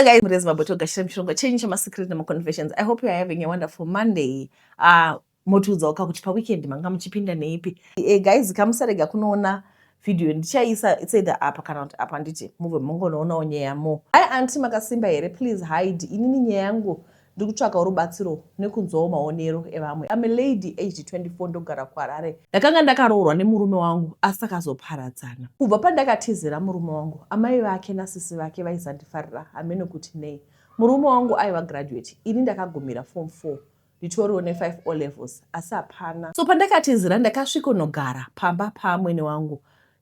Hello guys, Mrezi Maboto Gashira Mshongo change my secret and my confessions. I hope you are having a wonderful Monday. Motuza waka kuti pa weekend manga mchipinda neipi. Guys, kamusarega kunoona video ndichaisa it's either apa kana kuti apa nditi move mungonoona onyeya mo. Auntie makasimba here, please hide. Inini nyaya yangu ndikutsvaka rubatsiro nekunzwawo maonero evamwe. I'm a lady aged 24 ndogara kuHarare. Ndakanga ndakaroorwa nemurume wangu asi akazoparadzana. Kubva pandakatizira murume wangu, amai vake nasisi vake vaizandifarira hamene kuti nei. Murume wangu aiva graduate, ini ndakagumira form 4. Nditoriwo ne5 O levels asi hapana. So pandakatizira ndakasvikonogara pamba paamwene wangu.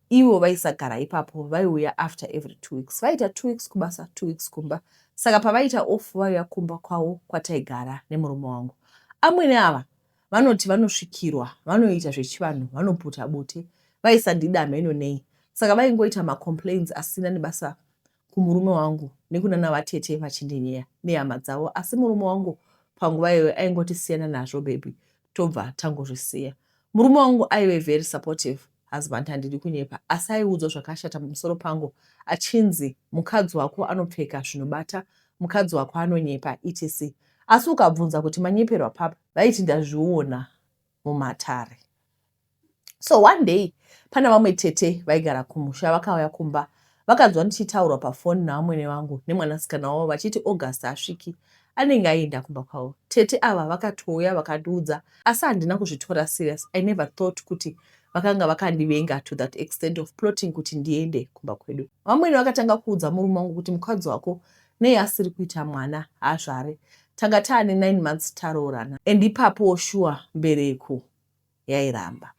Ivo vaisagara ipapo vaiuya after every 2 weeks. Vaita 2 weeks kubasa, 2 weeks kumba. Saka pavaita off vaiuya kumba kwavo kwataigara nemurume wangu. Amwene ava vanoti vanosvikirwa, vanoita zvechivanhu, vanoputa bute, vaisandida mheno nei. Saka vaingoita macomplaints asina nebasa kumurume wangu nekunana vatete vachindinyaya nehama dzavo. Asi murume wangu panguva iyoyo aingoti siyana nazvo baby, tobva tangozvisiya. Murume wangu aive very supportive husband, handidi kunyepa, asi aiudzwa zvakashata mumusoro pangu achinzi mukadzi wako anopfeka zvinobata, mukadzi wako anonyepa etc. Asi ukabvunza kuti manyeperwa papa, vaiti ndazviona mumatare. So one day pana vamwe tete vaigara kumusha vakauya kumba, vakanzwa ndichitaurwa pafoni naamwene wangu nemwanasikana wavo vachiti August asviki, anenge aenda kumba kwavo. Tete ava vakatouya vakandiudza, asi handina kuzvitora serious. I never thought kuti vakanga vakandivenga to that extent of plotting kuti ndiende kumba kwedu. Vamwene vakatanga kuudza murume wangu kuti mukadzi wako nei asiri kuita mwana azvare, tanga taane 9 months taroorana, and ipapo shuwa mbereko yairamba.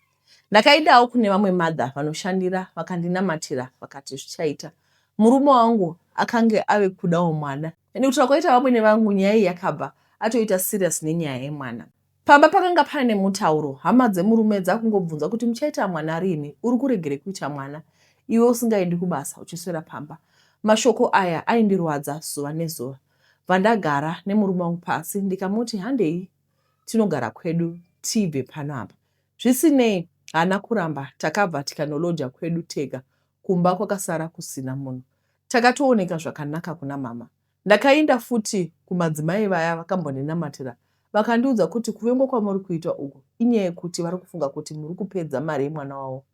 Ndakaendawo kune vamwe mother vanoshandira vakandinamatira vakati zvichaita. Murume wangu akange ave kudawo mwana. Nekuti kwakaita vamwene vangu nyaya iyi yakabva atoita serious nenyaya yemwana. Pamba pakanga pane mutauro, hama dzemurume dzakungobvunza kuti muchaita mwana rini, uri kuregere kuita mwana, iwe usingaendi kubasa uchiswera pamba. Mashoko aya aindirwadza zuva nezuva. Vandagara nemurume wangu pasi ndikamuti handei tinogara kwedu tibve pano apa. Zvisinei hana kuramba, takabva tikanolodya kwedu tega, kumba kwakasara kusina munhu. Takatooneka zvakanaka kuna mama. Ndakaenda futi kumadzimai vaya vakambondinamatira, vakandiudza kuti kuvengo kwamuri kuita uku inyaya yekuti vari kufunga kuti muri kupedza mari yemwana wavo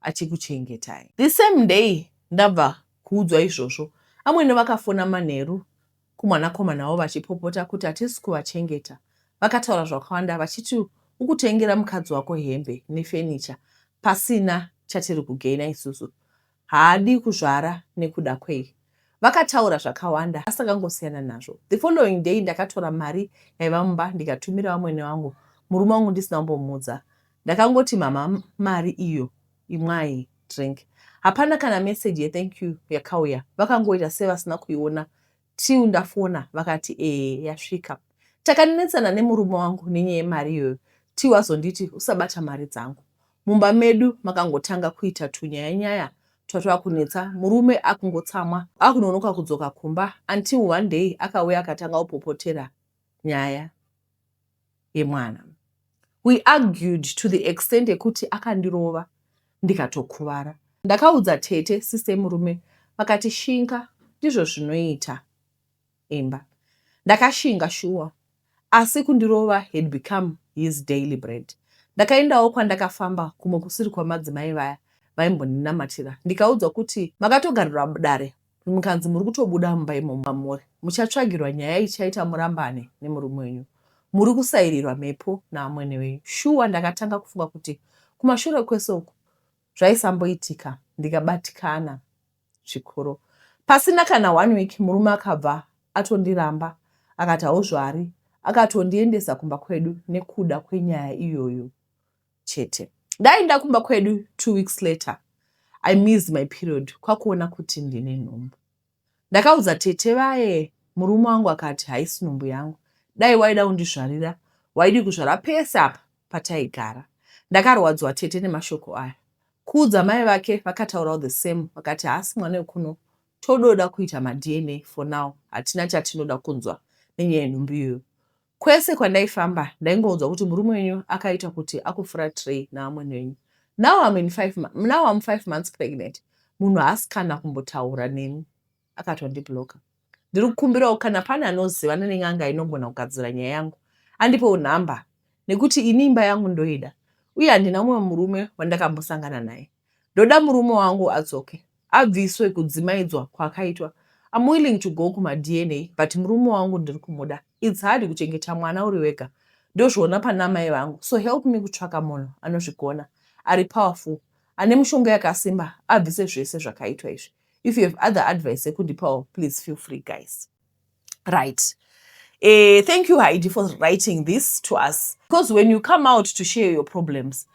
achikuchengetai. The same day ndabva kuudzwa izvozvo, amwene vakafona manheru kumwanakomana wavo vachipopota kuti hatisi kuvachengeta. Vakataura zvakawanda vachiti ukutengera mukadzi wako hembe nefenicha pasina chatiri kugaina isusu, haadi kuzvara nekuda kwei. Vakataura zvakawanda asi takangosiyana nazvo. The following day ndakatora mari yaiva mumba ndikatumira vamwene wangu, murume wangu ndisina kumbomuudza. Ndakangoti mama, mari iyo imwai drink. Hapana kana message thank you yakauya. Vakangoita sevasina kuiona. Tiu ndafona vakati yasvika. Takanetsana nemurume wangu nenyaya yemari iyoyo. Tiu azonditi usabata mari dzangu. Mumba medu makangotanga kuita tunyaya twatwa kunetsa. Murume akungotsamwa, akunonoka kudzoka kumba, until one day akauya akatanga kupopotera nyaya yemwana. We argued to the extent yekuti akandirova ndikatokuvara. Ndakaudza tete sister murume, vakati shinga ndizvo zvinoita imba. Ndakashinga shuwa, asi kundirova had become his daily bread. Ndakaendawo kwandakafamba kumwe kusiri kwamadzimai vaya vaimbondinamatira. Ndikaudzwa kuti makatogarira dare, mukanzi muri kutobuda mumba imomo muri, muchatsvagirwa nyaya ichaita murambane nemurume wenyu, muri kusairirwa mhepo naamwene wenyu. Shuwa ndakatanga kufunga kuti kumashure kwese uku zvaisamboitika. Ndikabatikana zvikuru. Pasina kana 1 week murume akabva atondiramba, akati hauzvari, akatondiendesa kumba kwedu nekuda kwenyaya iyoyo chete. Ndaenda kumba kwedu 2 weeks later, I missed my period. Kwakuona kuti ndine nhumbu. Ndakaudza tete vaye, murume wangu akati haisi nhumbu yangu. Dai waida kundizvarira, waidi kuzvara pese apa pataigara. Ndakarwadzwa tete nemashoko aya. Kuudza mai vake vakataurawo the same, vakati hasi mwana wekuno tododa kuita maDNA for now, hatina chatinoda kunzwa nenyaya yenhumbu iyoyo. Kwese kwandaifamba ndaingoudzwa kuti murume wenyu akaita kuti akufuratirei naamwene wenyu. Now I'm 5 months pregnant. Munhu haasi kana kumbotaura neni, akatondibloka. ndiri kukumbirawo kana pane anoziva nen'anga inogona kugadzira nyaya yangu andipewo nhamba, nekuti ini imba yangu ndoida uye handina mumwe murume wandakambosangana naye. Ndoda murume wangu adzoke abviswe kudzimaidzwa kwakaitwa. I'm willing to go kuma-DNA, but murume wangu ndiri kumuda. It's hard kuchengeta mwana uri wega. Ndozviona pana mai vangu. So help me kutsvaka munhu anozvigona, ari powerful, ane mushonga yakasimba, abvise zvese zvakaitwa izvi. If you have other advice yekundipawo, please feel free, guys. Right. Thank you, Heidi, for writing this to us. Because when you come out to share your problems,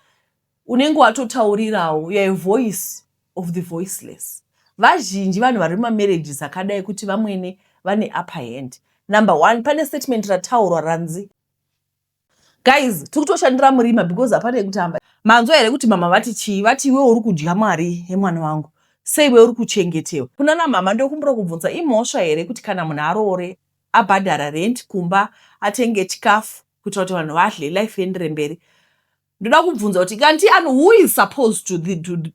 unenge watotaurirawo, you're a voice of the voiceless. Vazhinji vanhu vari mumarriages akadai kuti vamwene vane upper hand. Number one, pane statement rataurwa ranzi, guys, tikutoshandira murima because hapana kutamba. Manzwa here kuti mama vati chii? Vati iwe uri kudya mari yemwana wangu, sei iwe uri kuchengetewa? Kuna namama ndokumbura kubvunza, imhosva here kuti kana munhu aroore abhadhara rent kumba, atenge chikafu kuitira kuti vanhu vadye, life iendere mberi? Ndoda kubvunza kuti kanti who is supposed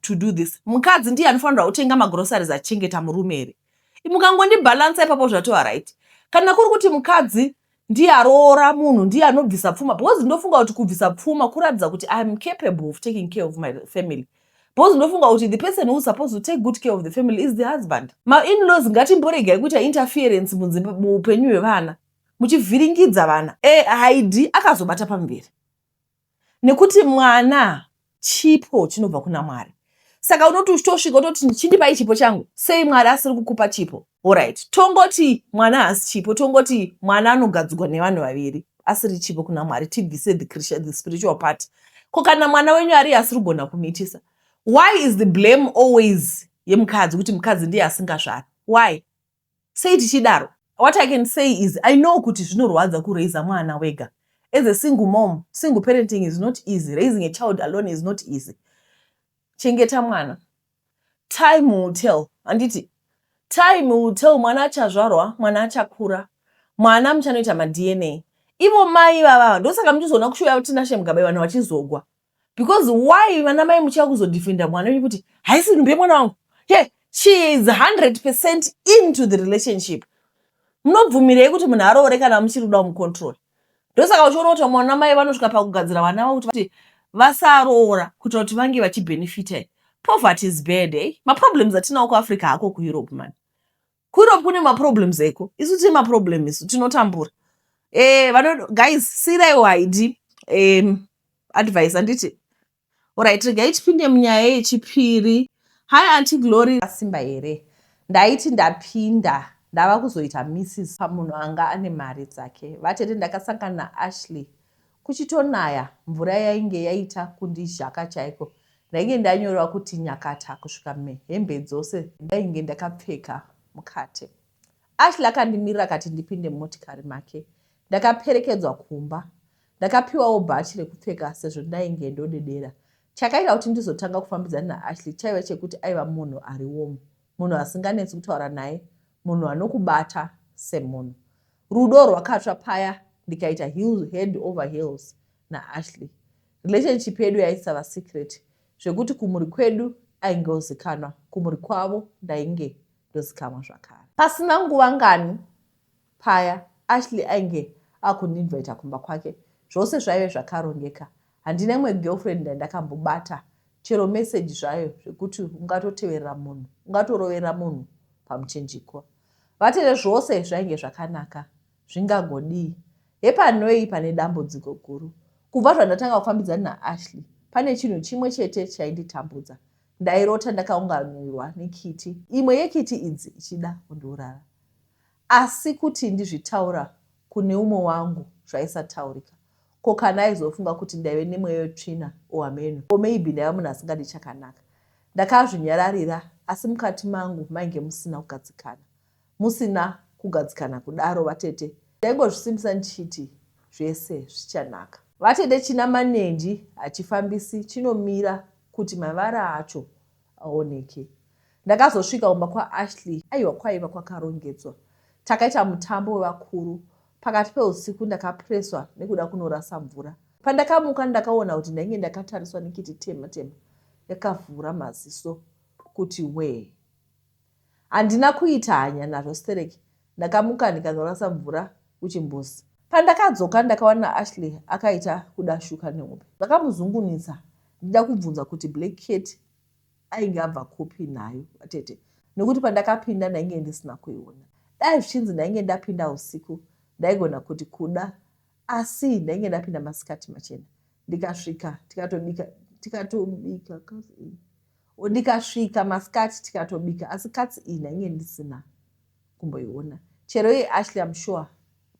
to do this? Mukadzi ndiye anofanira kutenga magroceries achengeta murume here? Mukangondibhalansa ipapo zvatova right. Kana kuri kuti mukadzi ndiye aroora munhu, ndiye anobvisa pfuma, because ndofunga kuti kubvisa pfuma kuratidza kuti I am capable of taking care of my family. Because ndofunga kuti the person who is supposed to take good care of the family is the husband. Ma-in-laws ngatimboregai kuita interference muupenyu hwevana, muchivhiringidza vana. Heidi akazobata pamberi, nekuti mwana chipo chinobva kuna Mwari. Saka unoti uchitosvika utoti chindipai chipo changu, sei Mwari asiri kukupa chipo? Alright, tongoti mwana haasi chipo, tongoti mwana anogadzirwa nevanhu vaviri, asiri chipo kuna Mwari, tibvise the spiritual part. Ko kana mwana wenyu ari asiri kugona kumitisa, why is the blame always yemukadzi, kuti mukadzi ndiye asingasvari? Why? Sei tichidaro? What I can say is, I know kuti zvinorwadza kureisa mwana wega. As a single mom, single parenting is not easy. Raising a child alone is not easy. Chengeta mwana. Time will tell. Anditi, time will tell. Mwana achazvarwa, mwana achakura, mwana muchanoita ma-DNA. Ivo mai vava ndosaka muchizoona kushuya kuti Nashe Mugabe vanhu vachizogwa. Because why vana mai muchia kuzodefenda mwana kuti haisi nhumbi yemwana wangu? Yeah, she is 100% into the relationship. Munobvumirei kuti munhu aroore kana muchiri kuda kumucontrol? Ndosaka uchiona kuti mwana mai vanosvika pakugadzira vana vavo kuti vasaroora kuitira kuti vange vachibenefita. Poverty is bad, eh? Ma-problems atinawo kuAfrica hako kuEurope, man. KuEurope kune ma-problems eko. Isu tine ma-problem isu, tinotambura. Guys, siraiwo Heidi advice anditi. Alright, regai tipinde munyaya yechipiri. Hi Auntie Glory, asimba here. Ndaiti ndapinda ndava kuzoita Mrs. pamunhu anga ane mari dzake. Vatete ndakasangana naAshley kuchitonaya, mvura yainge yaita kundizhaka chaiko. Ndainge ndanyorwa kuti nyakata kusvika hembe dzose ndainge ndakapfeka mukate. Ashley akandimirira akati ndipinde mumotikari make. Ndakaperekedzwa kumba. Ndakapiwawo bhachi rekupfeka sezvo ndainge ndodedera. Chakaita kuti ndizotanga kufambidzana naAshley chaiva chekuti aiva munhu ari womu, munhu asinganetsi kutaura naye, munhu anokubata semunhu. Rudo rwakatsva paya ndikaita head over heels naAshley. Relationship yedu yaisava secret, zvekuti kumuri kwedu aingozikanwa, kumuri kwavo ndainge ndozikanwa zvakare. Pasina nguva ngani paya Ashley ainge akundinvita kumba kwake. Zvose zvaive zvakarongeka. Handina imwe girlfriend ndakambobata chero message zvayo zvekuti ungatoteverera munhu, ungatorovera munhu pamuchinjikwa. Vatete zvose zvainge zvakanaka, zvingangodii. Hepanoi pane dambudziko guru. Kubva zvandatanga kufambidzana naAshley, pane chinhu chimwe chete chainditambudza. Ndairota ndakaunganirwa neKiti, imwe yeKiti idzi ichida kundiuraya. Asi kuti ndizvitaura kune umwe wangu zvaisataurika. Ko kana aizofunga kuti ndaive nemweyo tsvina owamenu, or maybe ndaiva munhu asingadi chakanaka. Ndakazvinyararira, asi mukati mangu mainge musina kugadzikana. Musina kugadzikana kudaro vatete. Ndaingozvisimbisa ndichiti zvese zvichanaka. Vatete china manenji hachifambisi, chinomira kuti mavara acho aoneke. Ndakazosvika kumba kwaAshley, aiwa kwaiva kwakarongedzwa. Takaita mutambo wevakuru. Pakati peusiku ndakapreswa nekuda kunorasa mvura. Pandakamuka ndakaona kuti ndainge ndakatariswa neKiti tema. Yakavhura maziso kuti wee. Handina kuita hanya nazvo stereki. ndakamuka ndikazorasa mvura kuchimbuzi. Pandakadzoka ndakawana Ashley akaita kudashuka nehope. Ndakamuzungunisa ndida kubvunza kuti Black Cat ainge abva kupi nayo vatete, nekuti pandakapinda ndainge ndisina kuiona. Dai zvichinzi ndainge ndapinda usiku ndaigona kuti kuda, asi ndainge ndapinda masikati machena. Ndikasvika ndikasvika masikati tikatobika, asi katsi iyi ndainge ndisina kumboiona. Chero iye Ashley I'm sure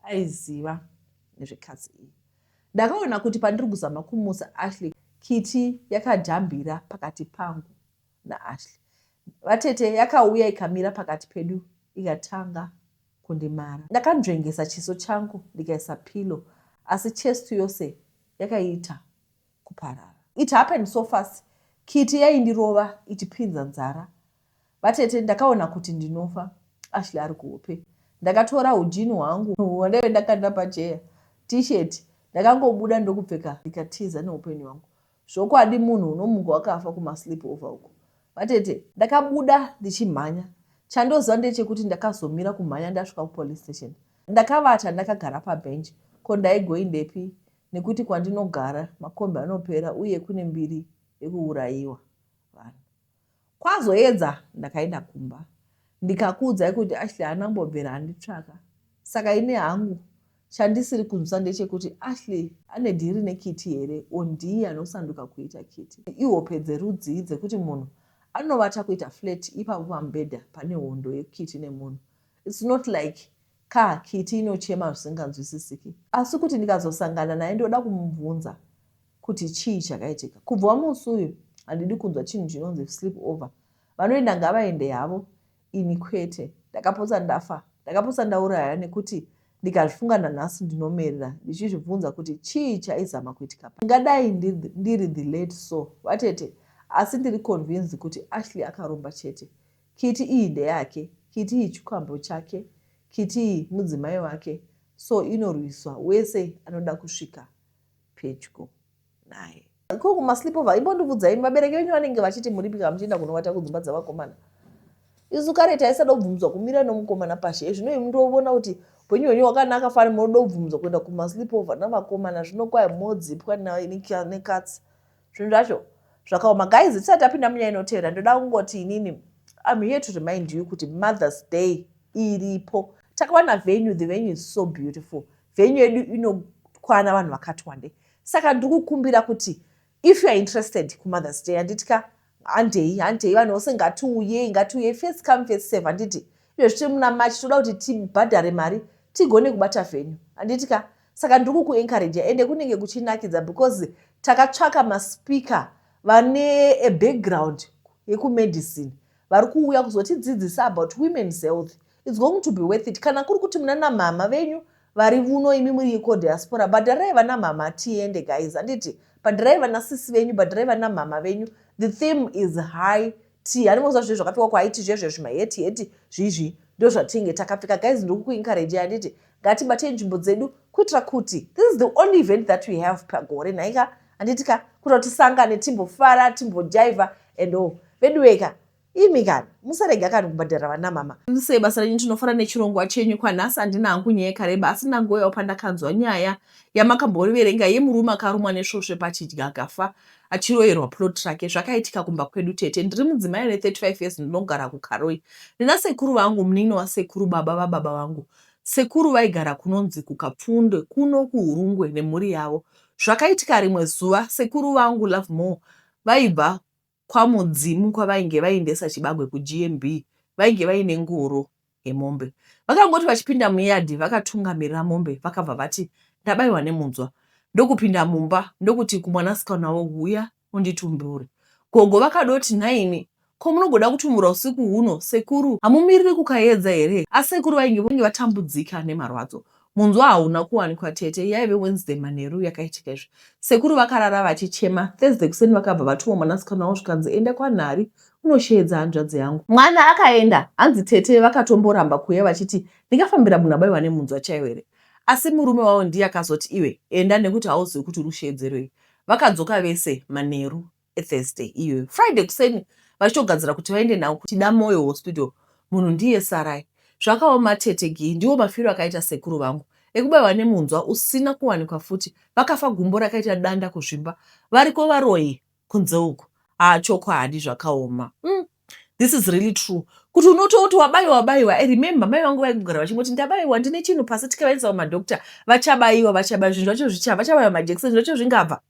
aiziva nezvekatsi iyi. Ndakaona kuti pandiri kuzama kumusa Ashley, kiti yakajambira pakati pangu naAshley. Vatete yakauya ikamira pakati pedu ikatanga kundimara. Ndakanzvengesa chiso changu ndikaisa pilo, asi chest yose yakaita kuparara. It happened so fast. Kiti yaindirova ichipinza nzara. Vatete ndakaona kuti ndinofa. Ashley ari kuhope. Ndakatora ujini hwangu hwandaive ndakanda pacheya, t-shirt, ndakangobuda ndokupfeka ndikatiza neupenyu hwangu. Zvokwadi munhu unomuka wakafa kumasleep over uko. Vatete ndakabuda ndichimhanya. Chandoziva ndechekuti ndakazomira kumhanya ndasvika kupolice station. Ndakavata ndakagara pabench. Ko ndaigoindepi nekuti kwandinogara makombi anopera uye kune mbiri yekuurayiwa vanhu. Kwazoedza ndakaenda kumba. Ndikakuudzai kuti Ashley anambobvera anditsvaka. Saka ine hangu chandisiri kunzwa ndechekuti Ashley ane dhiri nekiti here, ndiye anosanduka kuita kiti. Ihope dzerudzi dzekuti munhu anovata kuita flat ipapo pamubhedha pane hondo yekiti nemunhu. It's not like kiti inochema zvisinganzwisisiki. Asi kuti ndikazosangana naye ndoda kumubvunza kuti chii chakaitika. Kubva musi uyu handidi kunzwa chinhu chinonzi sleep over. Vanoenda ngavaende havo, ini kwete. Ndakapotsa ndafa, ndakapotsa ndauraya nekuti ndikazvifunga nanhasi ndinomerera ndichizvibvunza kuti chii chaizama kuitika. Ndingadai ndiri the late so vatete, asi ndiri convinced kuti Ashley akaromba chete. Kiti iyi ndeyake, kiti iyi chikwambo chake, kiti iyi mudzimai wake, so inorwiswa wese anoda kusvika pedyo naye. Ko kumasleepover imbondibvudzai vabereki venyu vanenge vachiti muripika muchienda kunovata kudzimba dzavakomana. Isu kare taisada kubvunzwa kumira nomukomana pashi. Zvino ndoona kuti upenyu hwenyu hwakanaka fani munoda kubvunzwa kuenda kumasleepover navakomana. Zvino kwai modzipwa nekatsi. Zvinhu zvacho zvakaoma. Guys, tisati tapinda munyaya inotevera ndoda kungoti inini I'm here to remind you kuti Mother's Day iripo. Takawana venue, the venue is so beautiful. Venue yedu inokwana vanhu vakati wande. Saka ndikukumbira kuti if you are interested ku Mother's Day anditika handei vanhu vose ngatiuye first come first serve. Handiti izvezvi muna March toda kuti tibhadhare mari tigone kubata venue. Handitika saka ndikukuencourage ende kunenge kuchinakidza because takatsvaka maspika vane a background yekumedicine vari kuuya kuzotidzidzisa about women's health. It's going to be worth it. Kana kuri kuti muna namama venyu vari vuno imi muri diaspora, bhadharai vana mama tiende guys. Handiti bhadharai vana sisi venyu, bhadharai vana mama venyu. The theme is high tea. Handimoza zvezvo zvakapfekwa kwaiti zvezvo maheti zvizvi ndo zvatinge takapfeka guys. Ndikukuencourage handiti ngatibate nzvimbo dzedu kuitira kuti this is the only event that we have pagore nhaika. Handitika kuti tisangane timbofara timbojaiva and all. Veduweka imi kana musarega kana kubhadhara vana mama. Ndise basa renyu tinofara nechirongwa chenyu kwanhasi. Handina hangu nyaya yakareba asi nangoyawo pandakanzwa nyaya yamakamboriverenga yemurume akarumwa nesvosve pachidya akafa achiroyerwa plot rake. Zvakaitika kumba kwedu tete. Ndiri mudzimai ane 35 years ndinogara kuKaroi. Ndina sekuru vangu, munini wasekuru, baba vangu. Sekuru vaigara kunonzi kuKapfunde kuno kuHurungwe nemhuri yavo. Zvakaitika rimwe zuva sekuru vangu Love More vaibva kwamudzimu kwavainge vaendesa chibagwe kuGMB. Vainge vaine ngoro yemombe. Vakangoti vachipinda muyadhi vakatungamirira mombe vakabva vati ndabayiwa nemunzwa. Ndokupinda mumba ndokuti kumwanasikana wavo huya unditumbure. Gogo vakadoti naimi ko munogoda kutumura usiku huno sekuru hamumiriri kukaedza here? Asi sekuru vainge vatambudzika nemarwadzo. Munzwa hauna kuwanikwa tete. Yaive Wednesday manheru yakaitika izvo. Sekuru vakarara vachichema. Thursday kuseni vakabva vatuma mwanasikana wavo zvikanzi enda kwanhari unoshedza hanzvadzi yangu. Mwana akaenda. Hanzi tete vakatomboramba kuuya vachiti ndingafambira munhu abayiwa nemunzwa chaiwo here? Asi murume wavo ndiye akazoti iwe enda nekuti hauzivi kuti rushedzerwei. Vakadzoka vese manheru eThursday iyoyo. Friday kuseni vachitogadzira kuti vaende nawo kuti Damoyo Hospital. Munhu ndiye Sarai. Zvakaoma tetegi ndiwo mafiro akaita sekuru vangu ekubayiwa nemunzwa usina kuwanikwa futi, vakafa gumbo rakaita danda kuzvimba, variko varoyi kunze uko. Chokwadi zvakaoma. This is really true. Kuti unototi wabayiwa. I remember mai vangu vaigara vachingoti ndabayiwa ndine chinhu pasi tikaendesa kumadhokita vachabayiwa zvinhu zvacho vachabayiwa majekiseni zvacho zvingabva.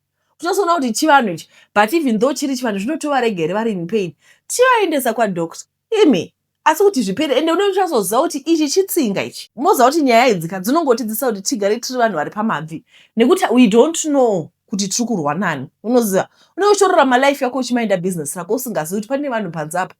Unozoona kuti chivanhu ichi, but even though chiri chivanhu zvinotovaregere vari in pain. Tivaendesa kwadhokita. Imi asi kuti zvipere ende unochazoziva kuti ichi chitsinga ichi. Moziva kuti nyaya idzi dzinongotidzisa kuti tigare tiri vanhu vari pamabvi nekuti we don't know kuti tiri kurwa nani. Unoziva unoshorora malife yako uchimainda business rako usingazivi kuti pane vanhu panze apa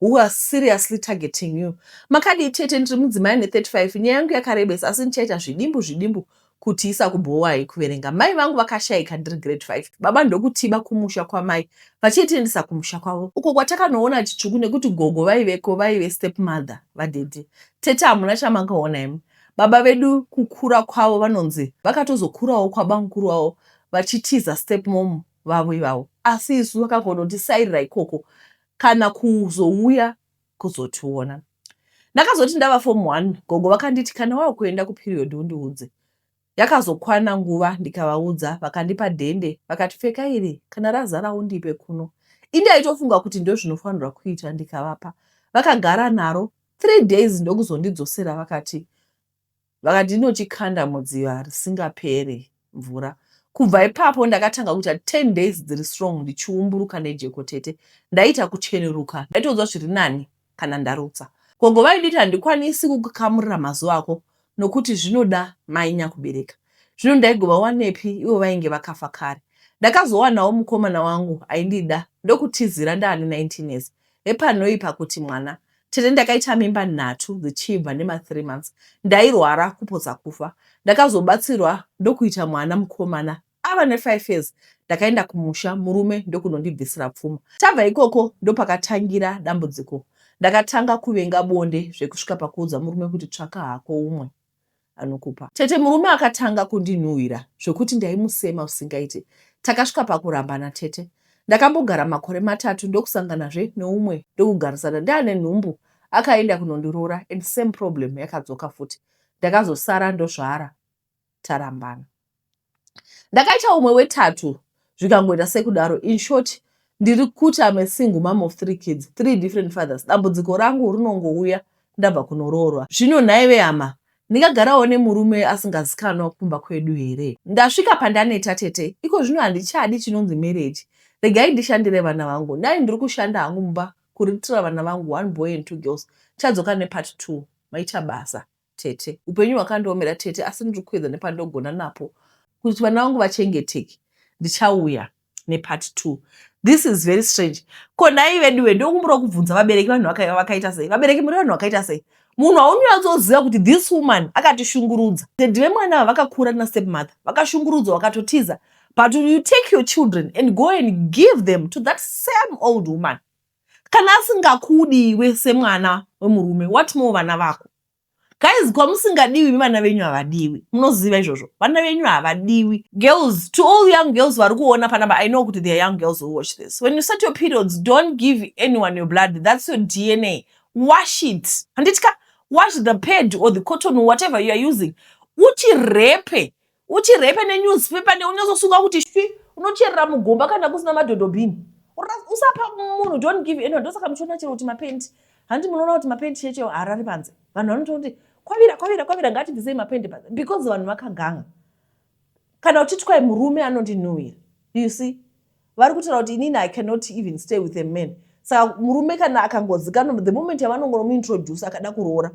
who are seriously targeting you. Makadi tete ndiri mudzimai ane 35, nyaya yangu yakarebesa asi ndichaita zvidimbu kuti isakubohwai kuverenga. Mai vangu vakashayika ndiri grade 5. Baba ndokutiba kumusha kwamai vachiitiendesa kumusha kwavo uko kwatakanoona chitsvuku nekuti gogo vaiveko vaive stepmother vadhedhi. Tete hamuna chamangaona imi. Baba vedu kukura kwavo vanonzi vakatozokurawo kwabamukuru wavo vachitiza stepmom vavo ivavo, asi isu vakangonotisairira ikoko kana kuzouya kuzotiona. Ndakazoti ndava form 1 gogo vakanditi kana wava kuenda kuperiod undiudze. Yakazokwana nguva ndikavaudza vakandipa dhende vakati pfeka iri kana razara undipe kuno. Indaitofunga kuti ndio zvinofanirwa kuita ndikavapa. Vakagara naro 3 days ndokuzondidzosera vakati ndinochikanda mudziva risingaperi mvura. Kubva ipapo ndakatanga kuita 10 days dziri strong ndichiumburuka nejeko tete. Ndaita kucheneruka. Ndaitodzwa zviri nani kana ndarutsa. Gogo vaiditi handikwanisi kukamurira mazuva ako nokuti zvinoda mainya kubereka. Zvino ndaigova wanepi ivo vainge vakafa kare. Ndakazowanawo mukomana wangu aindida ndokutizira ndaane 19 years. Epanoipa kuti mwana. Tete ndakaita mimba 3 dzichibva nema3 months. Ndairwara kupodza kufa. Ndakazobatsirwa ndokuita mwana mukomana ava ne5 years. Ndakaenda kumusha murume ndokunondibvisira pfuma. Tabva ikoko ndopakatangira dambudziko. Ndakatanga kuvenga bonde zvekusvika pakuudza murume kuti tsvaka hako umwe anokupa. Tete murume akatanga kundinhuhwira zvokuti ndaimusema usingaiti. Takasvika pakurambana tete. Ndakambogara makore 3 ndokusanganazve neumwe ndokugarisana ndaane nhumbu akaenda kunondiroora and same problem yakadzoka futi. Ndakazosara ndozvara tarambana. Ndakaita umwe we3 zvikangoita sekudaro. In short, ndiri kuti I'm a single mom of 3 kids, 3 different fathers. Dambudziko rangu rinongouya ndabva kunoroorwa. Zvino nhaive hama, ndingagarawo nemurume asingazikanwa kumba kwedu here? Ndasvika pandaneta tete, iko zvino handichadi chinonzi marriage. Regai ndishandire vana vangu. Ndai ndiri kushanda hangu mumba kuriritira vana vangu 1 boy and 2 girls. Chadzoka nepart 2 maita basa tete. Upenyu hwakandiomera tete asi ndiri kuedza nepandogona napo kuti vana vangu vachengeteke. Ndichauya nepart 2. This is very strange. Ko nai veduwe ndokumbura kubvunza vabereki vanhu vakaita sei. Vabereki muri vanhu vakaita sei. Munhu haunyazoziva kuti this woman akatishungurudza. Ndive mwana vakakura na stepmother. Vakashungurudzwa vakatotiza. But you take your children and go and give them to that same old woman. Kana asingakudiwe semwana wemurume, what more vana vako? Guys, kwa musingadiwi vana venyu havadiwi. Munoziva izvozvo. Vana venyu havadiwi. Girls, to all young girls vari kuona panapa, I know kuti there are young girls who watch this. When you start your periods, don't give anyone your blood. That's your DNA. Wash it. Handitika, wash the pad or the cotton or whatever you are using. Uchirepe nenewspaper neunyazosunga kuti shwi unocherera mugomba kana kusina madhodhobhini. Usapa munhu, don't give anyone. Ndosaka muchiona chero kuti mapendi. Handi munoona kuti mapendi cheche harari panze. Vanhu vanototi kwavira ngatibvisei mapendi panze because vanhu vakaganga. Kana uchitwai murume anondinhuhwira. You see? Vari kutaura kuti inini I cannot even stay with a man. Saka murume kana akangozikanwa the moment yavanongomuintroduce akada kuroora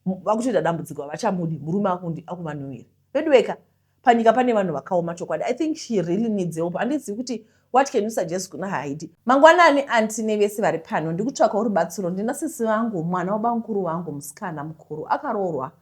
vakutoita dambudziko havachamudi murume akuvanhuhwira. Vedweka panyika pane vanhu vakaoma chokwadi. I think she really needs help. Handizivi kuti what can you suggest kuna Haidi? Mangwanani anti nevese vari pano ndikutsvaka rubatsiro. Ndina sisi vangu mwana wabamukuru vangu musikana mukuru akaroorwa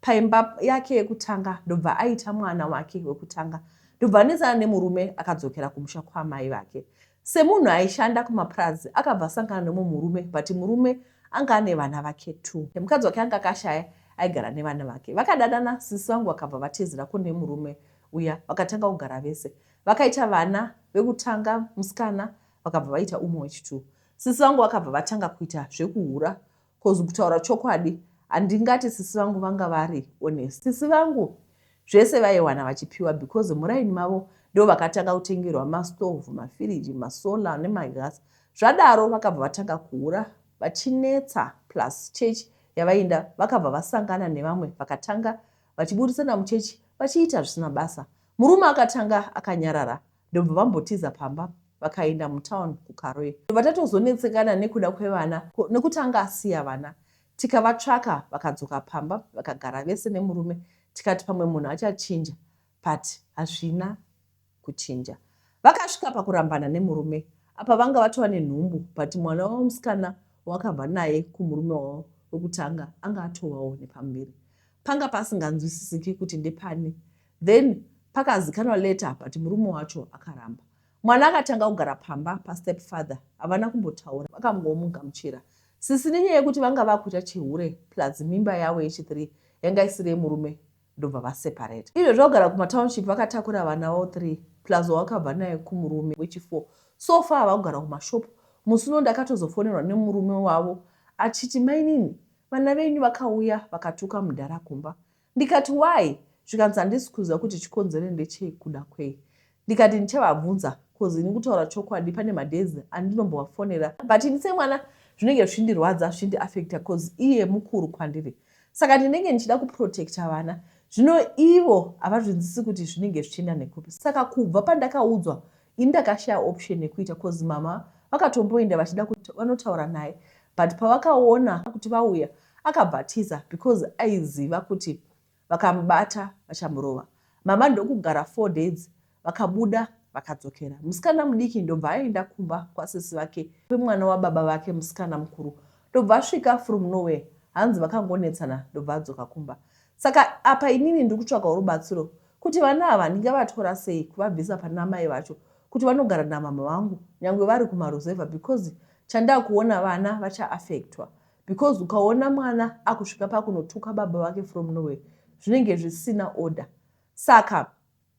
paimba yake yekutanga ndobva aita mwana wake wekutanga ndobva anesana nemurume akadzokera kumusha kwamai vake. Semunhu aishanda kumapurazi akabva asangana nemumwe murume but murume anga ane vana vake 2. Mukadzi wake anga akashaya aigara nevana vake. Vakadadana sisi vangu vakabva vatezera kune murume uya vakatanga kugara vese. Vakaita vana vekutanga musikana vakabva vaita umwe wechi2. Sisi vangu vakabva vatanga kuita zvekuhura kozi kutaura chokwadi handingati sisi vangu vanga vari honest. Sisi vangu zvese vaiwana vachipiwa because muraini mavo ndo vakatanga kutengerwa mastovhu, mafiriji, masola nemagasi. Zvadaro vakabva vatanga kuura vachinetsa, plus chechi yavainda vakabva vasangana nevamwe vakatanga vachiburisana muchechi vachiita zvisina basa. Murume akatanga akanyarara ndobva vambotiza pamba vakaenda mutauni kuKaroe. Vatatozonetsekana nekuda kwevana nekutanga asiya vana, tikavatsvaka vakadzoka pamba vakagara vese nemurume. Tikati pamwe munhu achachinja, but hazvina kuchinja. Vakasvika pakurambana nemurume apa vanga vatova nenhumbu, but mwana wavo musikana wakabva naye kumurume wavo wekutanga anga atovawo nepamberi. Panga pasinganzwisisiki kuti ndepani. Then pakazikanwa leta but murume wacho akaramba. Mwana akatanga kugara pamba pastepfather, havana kumbotaura, vakangomugamuchira. Sisi nenyaya yekuti vanga vakuita chihure plus mimba yavo yechi3 yanga isiri yemurume ndobva vaseparate. Izvo zvogara kumatownship vakatakura vana vavo 3 plus wakabva naye kumurume wechi4. So far vakugara kumashopu. Musi uno ndakatozofonerwa nemurume wavo achiti mainini vana venyu vakauya vakatuka mudharakumba. Ndikati why? Zvikanzi handisi kuziva kuti chikonzero ndechei kuda kwei. Ndikati ndichavabvunza cause ini kutaura chokwadi pane madhezi andinombovafonera but ini semwana zvinenge zvichindirwadza zvichindiafecta cause iye mukuru kwandiri. Saka ndinenge ndichida kuprotecta vana. Zvino ivo havazvinzwisisi kuti zvinenge zvichienda nekupi. Saka kubva pandakaudzwa ini ndakashaya option yekuita cause mama vakatomboenda vachida kuti vanotaura naye but pavakaona kuti vauya akabhatiza because aiziva kuti vakamubata vachamurova. Mama ndokugara 4 days vakabuda vakadzokera. Musikana mudiki ndobva aenda kumba kwasisi vake pemwana wababa vake musikana mukuru. Ndobva asvika from nowhere, hanzi vakangonetsana ndobva adzoka kumba. Saka apa inini ndiri kutsvaga rubatsiro kuti vana ava ndingavatora sei kuvabvisa pana mai vacho kuti vanogara namama vangu nyangwe vari kumaruzevha because chandakuona vana vachaafectwa. Because ukaona mwana akusvika pakunotuka baba vake from nowhere zvinenge zvisina order. Saka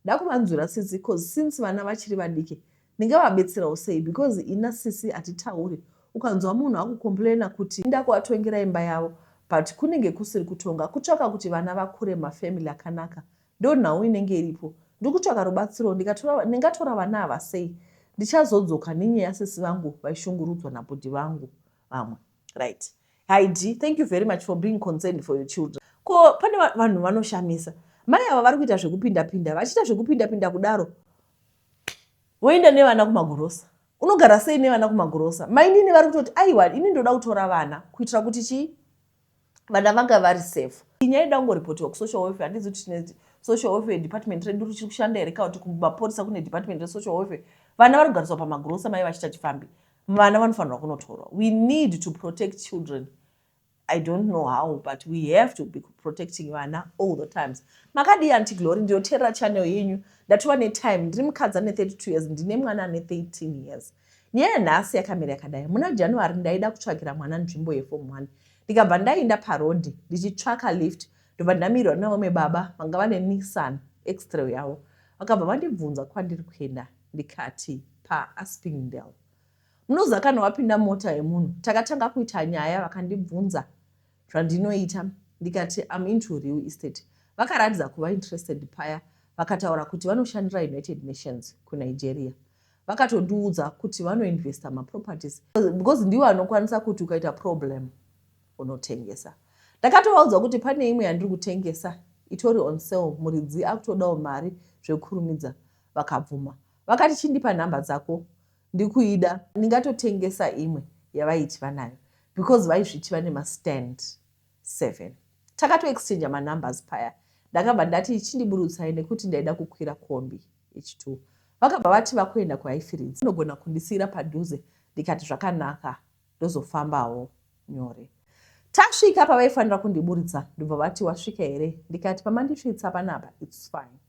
ndakuvanzwira sisi cause since vana vachiri vadiki ndingavabetserawo sei because ina sisi hatitauri. Ukanzwa munhu akukomplaina kuti ndakuvatongera imba yavo but kunenge kusiri kutonga, kutsvaka kuti vana vakure mafamily akanaka. Ndo nhau inenge iripo. Ndikutsvaka rubatsiro ndingatora vana ava sei. Ndichazodzoka nenyaya yasisi vangu vaishungurudzwa nabhodhi vangu vamwe. Right. Heidi, thank you very much for being concerned for your children. Ko pane vanhu vanoshamisa. Mai ava vari kuita zvekupinda-pinda. Vachiita zvekupinda-pinda kudaro, woenda nevana kumagorosa. Unogara sei nevana kumagorosa? Mainini vari kutoti aiwa ini ndoda kutora vana kuitira kuti chii? Vana vanga vari safe. Nyaya ida kungoripotiwa kusocial welfare. Handizi kuti tine social welfare department redu richiri kushanda here kana kuti kumapurisa kune department resocial welfare. Vana vari kugariswa pamagorosa mai vachiita chifambi. Vana vanofanirwa kunotorwa. We need to protect children. I don't know how, but we have to be protecting vana all the times. Makadi anti-glory ndioteera channel yenyu. Ndatova netime, ndiri mukadzi ane 32 years, ndine mwana ane 13 years. Nyaya nhasi yakamira yakadai. Muna January ndaida kutsvagira mwana nzvimbo yeform 1. Ndikabva ndaenda parodhi ndichitsvaka lift, ndobva ndamirirwa navamwe baba vanga vane Nissan X-Trail yavo. Vakabva vandibvunza kwandiri kuenda. Ndikati paAspindale. Munoziva kana wapinda mota yemunhu, takatanga kuita nyaya vakandibvunza zvandinoita. Ndikati I'm into real estate. Vakaratidza kuva interested paya. Vakataura kuti vanoshandira United Nations kuNigeria. Vakatondiudza kuti vanoinvesta maproperties because ndiwo anokwanisa kuti ukaita problem unotengesa. Ndakatovaudza kuti pane imwe yandiri kutengesa itori on sale, muridzi akutodawo mari zvekukurumidza. Vakabvuma. Vakati chindipa nhamba dzako ndikuida ndingatotengesa imwe yavaiti vanayo because vaizviti vane mastand 7. Takatoexchange manumbers paya. Ndakabva ndati chindiburutsai nekuti ndaida kukwira kombi H2. Vakabva vati vakuenda kuHighfields vanogona kundisira padhuze. Ndikati zvakanaka ndozofambawo nyore. Tasvika pavaifanira kundiburitsa ndobva vati wasvika here? Ndikati pamandisvitsa panapa it's fine.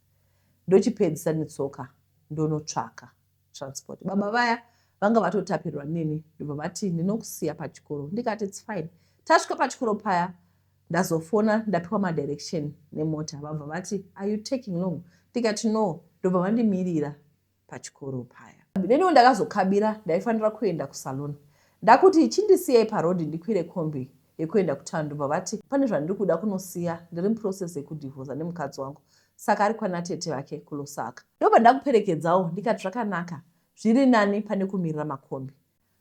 Ndochipedzisa netsoka ndonotsvaka transport. Baba vaya vanga vatotapirirwa nini ndobva vati ndinokusiya pachikoro. Ndikati it's fine. Tasvika pachikoro paya ndazofona ndapiwa madirection nemota. Vabva vati are you taking long? Ndikati no. Ndobva vandimirira pachikoro paya. Neniwo ndakazokabira ndaifanira kuenda kusalon. Ndakuti chindisiyai parodhi ndikwire kombi yekuenda kutown. Ndobva vati pane zvandiri kuda kunosiya, ndiri muprocess yekudhivhosa nemukadzi wangu, saka ari kwana tete vake kuLusaka. Ndobva ndakuperekedzawo ndikati zvakanaka, zviri nani pane kumirira makombi.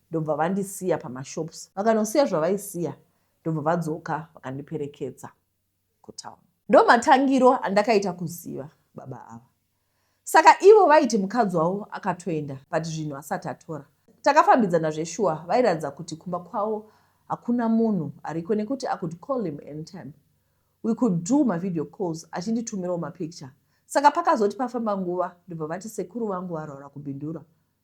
Ndobva vandisiya pamashops, vakanosiya zvavaisiya, ndobva vadzoka vakandiperekedza kutown. Ndomatangiro andakaita kuziva baba ava. Saka ivo vaiti mukadzi wavo akatoenda, but zvinhu asati atora. Takafambidzana zveshuwa, vairatidza kuti kumba kwavo hakuna munhu ariko, nekuti I could call him anytime. We could do my video calls, achinditumirawo mapicture. Saka pakazoti pafamba nguva, ndobva vati sekuru vangu varwara kuBindura,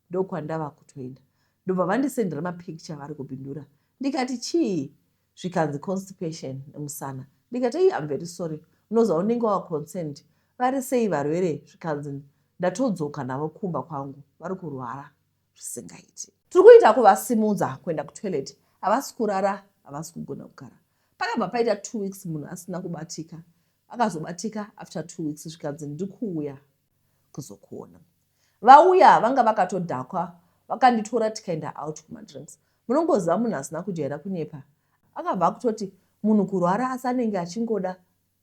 ndokwandava kutoenda. Ndobva vandisendera mapicture vari kuBindura. Ndikati chii? Zvikanzi constipation nemusana. Ndikati I'm very sorry, unoziva unenge wa concerned. Vari sei varwere? Zvikanzi ndatodzoka navo kumba kwangu, vari kurwara zvisingaiti. Tiri kuita kuvasimudza kuenda kutoilet, havasi kurara, havasi kugona kugara. Pakabva paita 2 weeks munhu asina kubatika. Akazobatika after 2 weeks, zvikanzi ndikuuya kuzokuona. Vauya vanga vakatodhakwa, vakanditora tikaenda out kumadrinks. Munongoziva munhu asina kujaira kunyepa. Akabva kutoti munhu kurwara asi anenge achingoda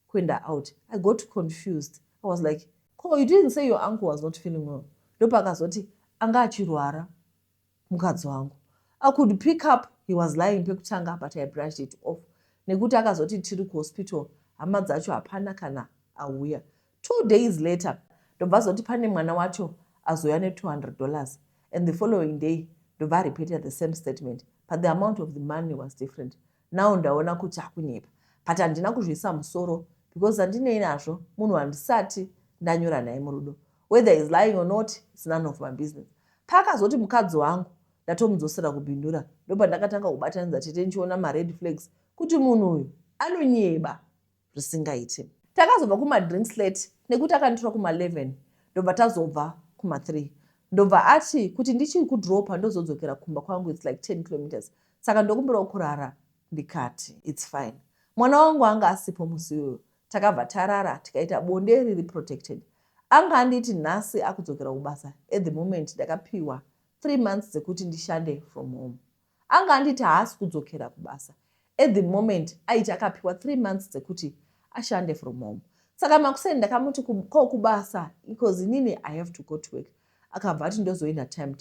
kuenda out. I got confused. I was like, "Oh, you didn't say your uncle was not feeling well." Ndopakazoti anga achirwara mukadzi wangu. I could pick up, he was lying pekutanga, but I brushed it off. Nekuti akazoti tiri kuhospital, hama dzacho hapana kana auya. 2 days later, ndobva zoti pane mwana wacho azoya $200, and the following day ndobva repeated the same statement, but the amount of the money was different. Now ndaona kuti hakunyepa, but handina kuzvisa musoro because handinei nazvo munhu handisati ndanyora naye murudo. Whether he's lying or not, it's none of my business. Pakazoti mukadzi wangu ndatomudzosera kuBindura, ndobva ndakatanga kubatanidza tete ndichiona mared flags kuti munhu uyu anonyeba zvisingaiti. Takazobva kumadrinks late nekuti akanditora kuma11, ndobva tazobva kuma3. Ndobva ati kuti ndichiri kudropa ndozodzokera kumba kwangu, it's like 10 kilometers. Saka ndokumbirawo kurara, ndikati it's fine. Mwana wangu anga asipo musi uyu, takabva tarara tikaita bonde riri protected. Anga anditi nhasi akudzokera kubasa. At the moment ndakapiwa 3 months dzekuti ndishande from home. Anga anditi haasi kudzokera kubasa. At the moment aiti akapiwa 3 months dzekuti ashande from home. Saka makuseni ndakamuti kubasa because inini I have to go to work. Akabva ati ndozoenda time.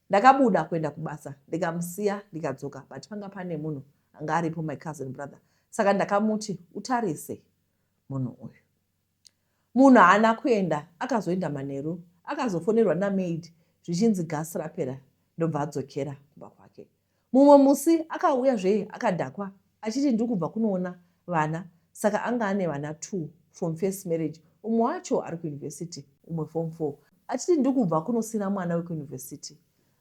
Ndakabuda kuenda kubasa, ndikamusiya ndikadzoka, but panga pane munhu anga aripo, my cousin brother. Saka ndakamuti utarise munhu uyu. Munhu haana kuenda, akazoenda manheru, akazofonerwa namaid zvichinzi gasi rapera, ndobva adzokera kumba kwake. Mumwe musi akauya zve akadhakwa achiti ndikubva kunoona vana, saka anga ane vana 2 from first marriage. Umwe wacho ari kuuniversity, umwe form 4. Achiti ndikubva kunosina mwana wekuuniversity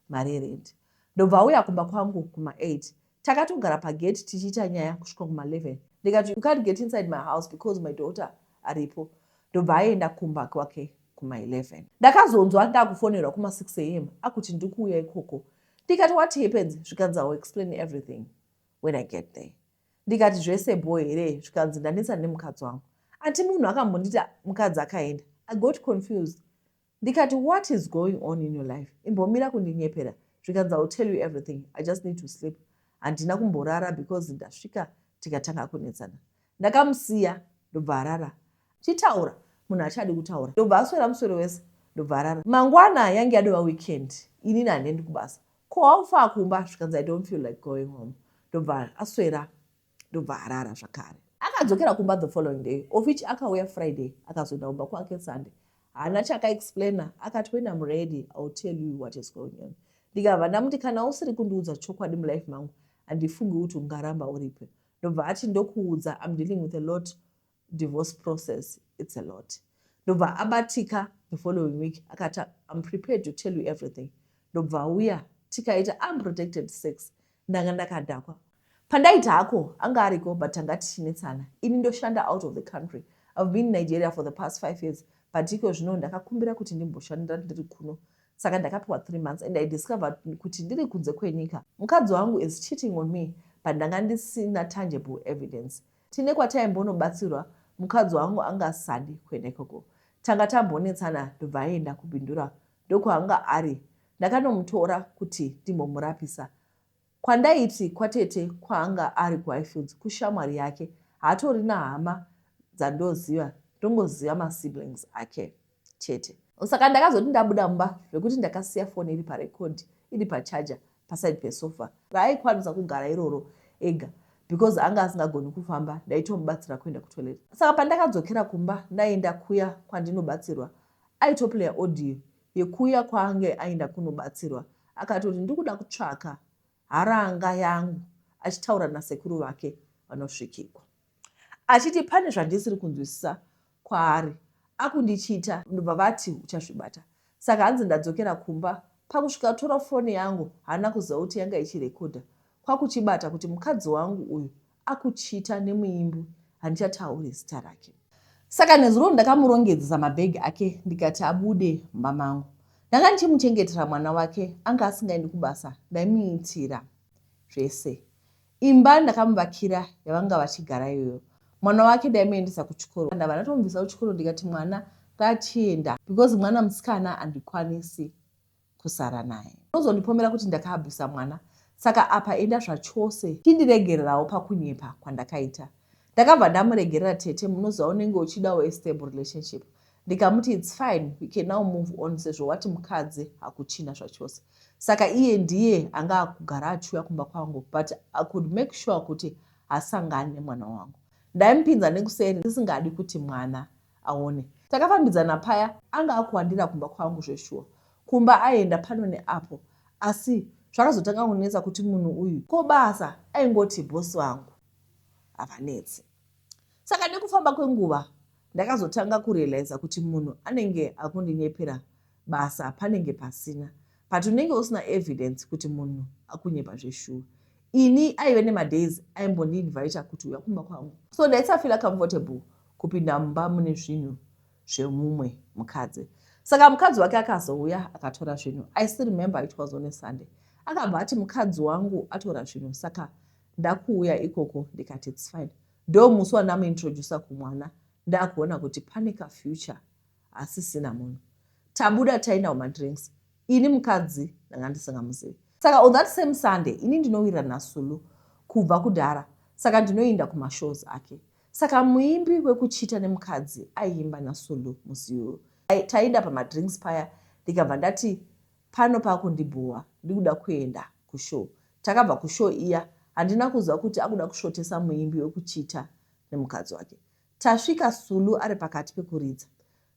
mari rent. Ndobva auya kumba kwangu kuma8. Takatogara pagate tichiita nyaya kusvika kuma11. Ndikati you can't get inside my house because my daughter aripo. Ndobva aenda kumba kwake kuma11. Ndakazonzwa ndakufonerwa kuma6 am akuti ndikuuya ikoko. Ndikati what happens? Zvikanzi I will explain everything when I get there. Ndikati zvese boy here, zvikanzi ndanetsa nemukadzi wangu. Ati munhu akambondita mukadzi akaenda. I got confused. Ndikati what is going on in your life? Imbomira kundinyepera. Zvikanzi I will tell you everything. I just need to sleep. Handina kumborara because ndasvika tikatanga kunetsana. Ndakamusiya ndobva arara. Chitaura munhu achadi kutaura. Ndobva aswera muswero wese ndobva arara. Mangwana yange yadova weekend. Inini handendi kubasa. Ko aufa kumba? Zvikanzi I don't feel like going home. Ndobva aswera ndobva arara zvakare. Akadzokera kumba the following day, of which akauya Friday, akazoenda kumba kwake Sunday. Haana chakaexplaina, akati when I'm ready, I will tell you what is going on. Ndikabva ndamuti kana usiri kundiudza chokwadi mulife mangu, handifungi kuti ungaramba uripo. Ndobva ati ndokuudza, I'm dealing with a lot divorce process, it's a lot. Ndobva abatika the following week, akati I'm prepared to tell you everything. Ndobva auya tikaita unprotected sex, ndanga ndakadhakwa. Pandaita hako anga ariko, but tangati chinetsana. Ini ndoshanda out of the country. I've been in Nigeria for the past 5 years. But iko zvino ndakakumbira kuti ndimboshandira ndiri kuno. Saka ndakapiwa 3 months and I discovered kuti ndiri kunze kwenyika. Mukadzi wangu is cheating on me, but ndanga ndisina tangible evidence. Tine kwataimbonobatsirwa, mukadzi wangu anga asadi kuenda ikoko. Tanga tambonetsana ndobva aenda kuBindura, ndoko anga ari. Ndakanomutora kuti ndimbomurapisa. Kwandaiti kwatete kwaanga ari kuHighfields kushamwari yake, hatorina hama dzandoziva, ndongoziva masiblings ake chete. Saka ndakazoti ndabuda mumba zvekuti ndakasiya foni iri parekodhi, iri pachaja paside pesofa. Raikwanisa kugara iroro ega because anga asingagoni kufamba, ndaitomubatsira kuenda kutoilet. Saka pandakadzokera kumba ndaenda kuya kwandinobatsirwa, aitoplaya audio yekuya kwaange aenda kunobatsirwa. Akatoti ndikuda kutsvaka haranga yangu, achitaura nasekuru vake vanosvikirwa, achiti pane zvandisiri kunzwisisa kwaari. Akundichita ndobva vati uchazvibata. Saka hanzi ndadzokera kumba, pakusvika tora foni yangu haana kuziva kuti yanga ichirekodha. Kwakuchibata kuti mukadzi wangu uyu akuchita nemuimbi handichatauri zita rake. Saka nezuro ndakamurongedzesa mabhegi ake ndikati abude mumba mangu. Ndanga ndichimuchengetera mwana wake, anga asingaendi kubasa, ndaimuitira zvese. Imba ndakamuvakira yavanga vachigara iyoyo. Mwana wake ndaimuendesa kuchikoro. Ndabva ndatomubvisa kuchikoro ndikati mwana ngachienda because mwana musikana handikwanisi kusara naye. Ndozondipomera kuti ndakaabvisa mwana. Saka apa enda zvachose chindiregererawo pakunyepa kwandakaita. Ndakabva ndamuregerera tete, munoziva unenge uchidawo a stable relationship. Ndikamuti it's fine, we can now move on sezvo wati mukadzi hakuchina zvachose. Saka iye ndiye anga akugara achiuya kumba kwangu, but I could make sure kuti asangane nemwana wangu. Ndaimupinza nekuseri ndisingadi kuti mwana aone. Takafambidzana paya, anga akuwandira kumba kwangu zveshuwa. Kumba aenda pano neapo, asi zvakazotanga kunetsa kuti munhu uyu kobasa aingoti bosi wangu havanetsi. Saka nekufamba kwenguva ndakazotanga kurealiza kuti munhu anenge akundinyepera basa panenge pasina, but unenge usina evidence kuti munhu akunyepa zveshuwa. Ini aive nemadays aimbondinvita kuti uya kumba kwangu, so ndaisafila comfortable kupinda mumba mune zvinhu zvemumwe mukadzi. Saka mukadzi wake akazouya akatora zvinhu. I still remember it was on a Sunday. Akabva ati mukadzi wangu atora zvinhu, saka ndakuuya ikoko ndikati it's fine. Ndo musi wandamuintrodusa kumwana ndakuona kuti pane kafuture asisina munhu. Tabuda taenda kumadrinks, ini mukadzi ndanga ndisingamuzivi. Saka on that same Sunday ini ndinowira naSulu kubva kudhara, saka ndinoenda kumashows ake. Saka muimbi wekuchita nemukadzi aiimba naSulu musiwo. Taenda pamadrinks paya, ndikabva ndati pano pakundibhuwa ndikuda kuenda kushow. Takabva kushow iya, handina kuziva kuti akuda kushotesa muimbi wekuchita nemukadzi wake. Tasvika Sulu ari pakati pekuridza,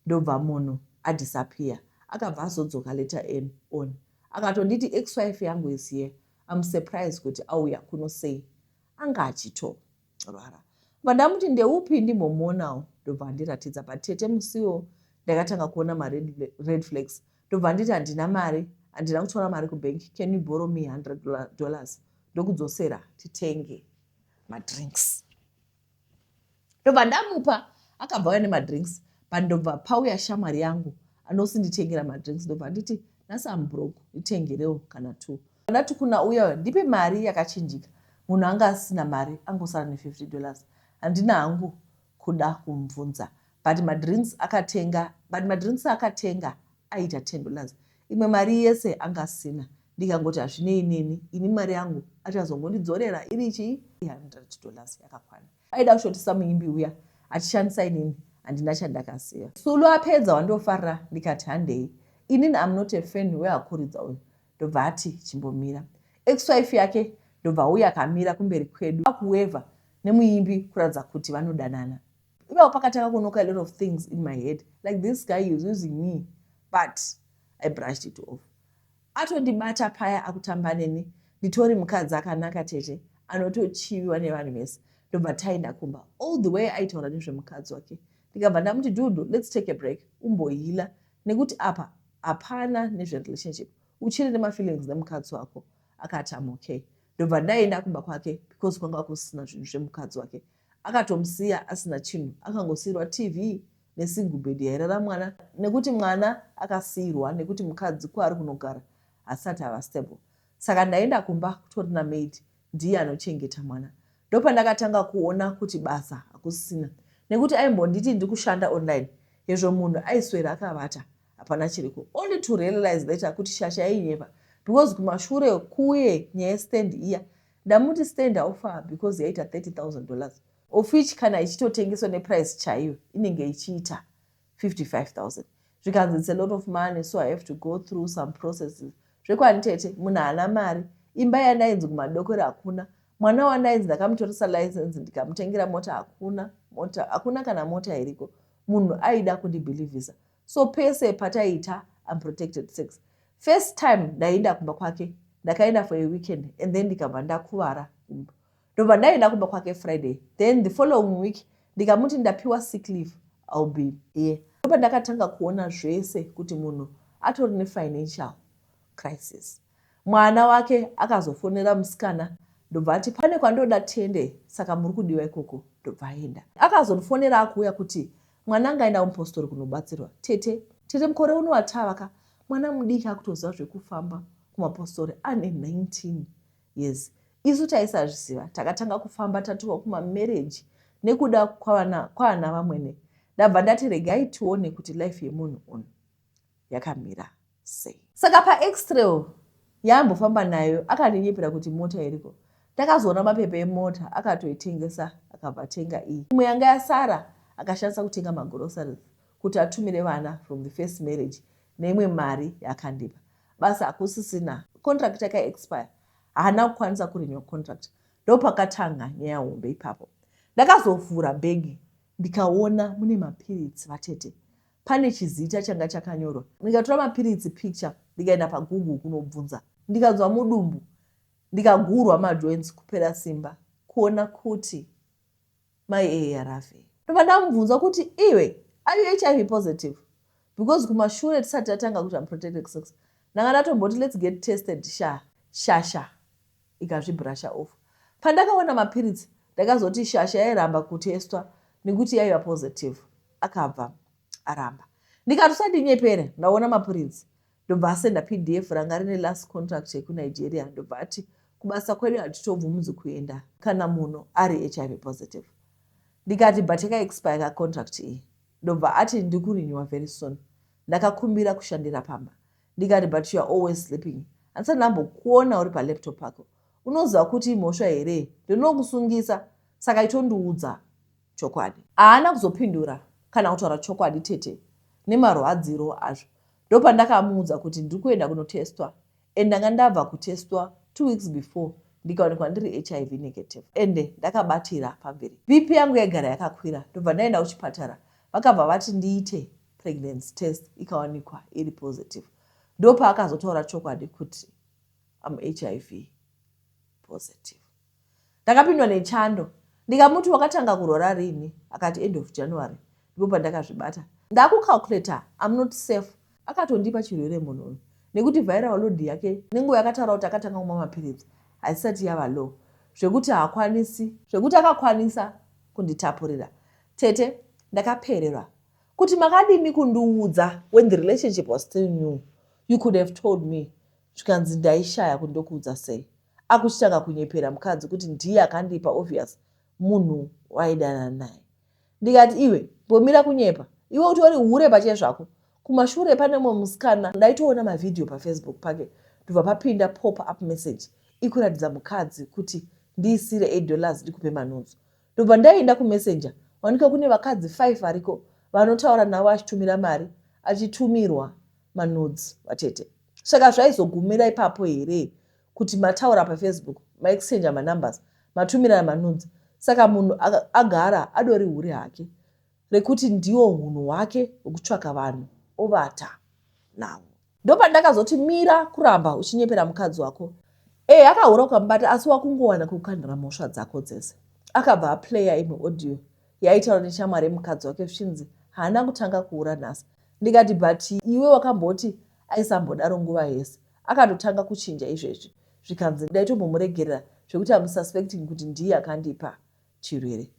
ndobva munhu adisappear. Akabva azodzoka later on. Akatonditi ex-wife yangu is here. I'm surprised kuti auya kunosei. Anga achitorwara. Vandamuti ndeupi ndimbomuonawo, ndobva ndiratidza patete musiwo ndakatanga kuona red flags. Ndobva nditi handina mari, handina kutora mari kubank. Can you borrow me $100? Ndokudzosera titenge madrinks. Ndobva ndamupa, akabva uya nemadrinks. Pandobva pauya shamwari yangu anosinditengera madrinks, ndobva nditi nhasi I'm broke, nditengerewo kana 2. Ndati kuna uya ndipe mari yakachinjika. Munhu anga asina mari, angosara ne$50. Handina hangu kuda kumubvunza. But madrinks akatenga aita $10. Imwe mari yese anga asina. Ndikangoti hazvinei neni, ini mari yangu achazongondidzorera iri chii $100 yakakwana. Aida kushotesa muimbi uya, achishandisa inini handina chandakasiya. Sulu apedza wandofarira, ndikati handei. Inini I'm not a fan weakuridza uyu. Ndobva ati chimbomira. Ex-wife yake ndobva uya akamira kumberi kwedu akuweva nemuimbi kuratidza kuti vanodanana. Ipapo pakatanga kunoka a lot of things in my head, like this guy is using me, but I brushed it off. Atondibata paya akutamba neni, nditori mukadzi akanaka tete, anotochiviwa nevanhu vese. Ndobva taenda kumba, all the way aitaura nezvemukadzi wake. Ndikabva ndamuti dudu, let's take a break, umbohila, nekuti apa hapana nezverelationship, uchiri nemafeelings nemukadzi wako. Akati I'm okay. Ndobva ndaenda kumba kwake because kwanga kusina zvinhu zvemukadzi wake. Akatomusiya asina chinhu, akangosiyirwa TV nesingle bed yairara mwana, nekuti mwana akasiyirwa nekuti mukadzi kwaari kunogara asati ava stable. Saka ndaenda kumba kutorina maid, ndiye anochengeta mwana. Ndopandakatanga kuona kuti basa hakusina, nekuti aimbonditi ndikushanda online, yezvo munhu aiswera akavata hapana chiriko, only to realize later kuti shasha yainyepa. because kumashure kuye nyaya yestand iya ndamuti stand haufa because yaita $30,000 of which kana ichitotengeswa neprice chaiyo inenge ichiita 55,000 zvikanzi it's a lot of money, so I have to go through some processes. Zvekwanditete munhu haana mari, imba yandainzi kumadokore hakuna, mwana wandainzi ndakamutoresa license ndikamutengera mota hakuna kana mota iriko, munhu aida kundibhilivhisa. So pese pataiita unprotected sex, first time ndaenda kumba kwake ndakaenda for a weekend and then ndikabva ndakuvara. Ndobva ndaenda kumba kwake Friday, then the following week ndikamuti ndapiwa sick leave, I'll be here. Ndobva ndakatanga kuona zvese kuti munhu atori nefinancial crisis. Mwana wake akazofonera musikana ndobva ati pane kwandoda tende saka muri kudiwa ikoko, ndobva aenda. Akazofonera akuuya kuti mwana ngaenda kumupostori kunobatsirwa. Tete mukore uno watavaka mwana mudiki akutoziva zvekufamba kumapostori ane 19 years. Isu taisazviziva, takatanga kufamba tatuwa kumamarriage nekuda kwaana vamwene. Ndabva ndati regai tione kuti life yemunhu uyu yakamira sei. Saka pax-ray yaambofamba nayo akandinyepera kuti mota iriko. Takazoona mapepa emota akatoitengesa akabva atenga iyi. Imwe yanga yasara akashandisa kutenga magroceries kuti atumire vana from the first marriage neimwe mari yakandipa. Basa hakusisina contract yakaexpire, haana kukwanisa kurenew contract. Ndopakatanga nyaya hombe ipapo. Ndakazovhura bhegi ndikaona mune mapiritsi vatete. Pane chizita changa chakanyorwa. Ndikatora mapiritsi picture ndikaenda paGoogle kunobvunza. Ndikazwa mudumbu, ndikagurwa majoints kupera simba kuona kuti mai ARV. Ndobva ndamubvunza kuti iwe are you HIV positive? Because kumashure tisati tatanga kuti unprotected sex. Ndanga ndatomboti let's get tested shasha ikazvibrusha off. Pandakaona mapiritsi ndakazoti shasha yairamba kutestwa nekuti yaiva positive. Akabva aramba. Ndikatusati nyepere ndaona mapiritsi. Ndobva asenda PDF ranga rine last contract yekuNigeria. Ndobva ati kubasa kwedu hatitobvumidzi kuenda kana munhu ari HIV positive. Ndikati but yakaexpire ka contract iyi. Ndobva ati ndikurenewa very soon. Ndakakumbira kushandira pamba. Ndikati but you are always sleeping. Handisati ndambokuona uri palaptop pako. Unoziva kuti imhosva here ndinokusungisa, saka itondiudza chokwadi. Haana kuzopindura kana kutaura chokwadi tete nemarwadziro azvo. Ndopandakamuudza kuti ndiri kuenda kunotestwa, and ndanga ndabva kutestwa 2 weeks before ndikaonekwa ndiri HIV negative, ende ndakabatira pamberi. BP yangu yagara yakakwira. Ndobva ndaenda kuchipatara, vakabva vati ndiite pregnancy test, ikawanikwa iri positive. Ndopa akazotaura chokwadi kuti I'm HIV positive. Ndakapindwa nechando. Ndikamuti wakatanga kurora rini? Akati end of January. Ndopa ndakazvibata. Ndakucalculator, I'm not safe. Akatondipa chirwere munhu uyu. Nekuti viral load yake nenguva yakataura kuti akatanga kumwa mapiritsi haisati yava low. Zvekuti haakwanisi, zvekuti akakwanisa kunditapurira. Tete ndakapererwa. Kuti makadini kundiudza when the relationship was still new. You could have told me. Zvikanzi ndaishaya kundokuudza sei. Akuchitanga kunyepera mukadzi kuti ndiye akandipa obvious munhu waidana naye. Ndikati iwe mbomira kunyepa. Iwe utori hure pache zvako. Kumashure pane mumwe musikana ndaitoona mavideo paFacebook pake. Ndobva papinda pop up message ikuratidza mukadzi kuti ndiisire $8 ndikupe manhunzo. Ndobva ndaenda kuMessenger, wanika kune vakadzi 5 variko vanotaura navo achitumira mari, achitumirwa manhunzi vatete. Saka zvaizogumira ipapo here kuti mataura paFacebook, maexchanger manumbers, matumirana manhunzi. Saka munhu agara adori hure hake rekuti ndiwo hunhu hwake hwekutsvaka vanhu ovata navo. Ndopa ndakazoti mira kuramba uchinyepera mukadzi wako. Akahura ukamubata asi wakungowana kukandira mhosva dzako dzese. Akabva aplaya imwe audio yaitaura neshamwari yemukadzi wake zvichinzi haana kutanga kuura nhasi. Ndikati but iwe wakamboti aisambodaro nguva yese. Akatotanga kuchinja izvezvi. Zvikanzi ndaitombomuregerera zvekuti amususpecting kuti ndiye akandipa chirwere.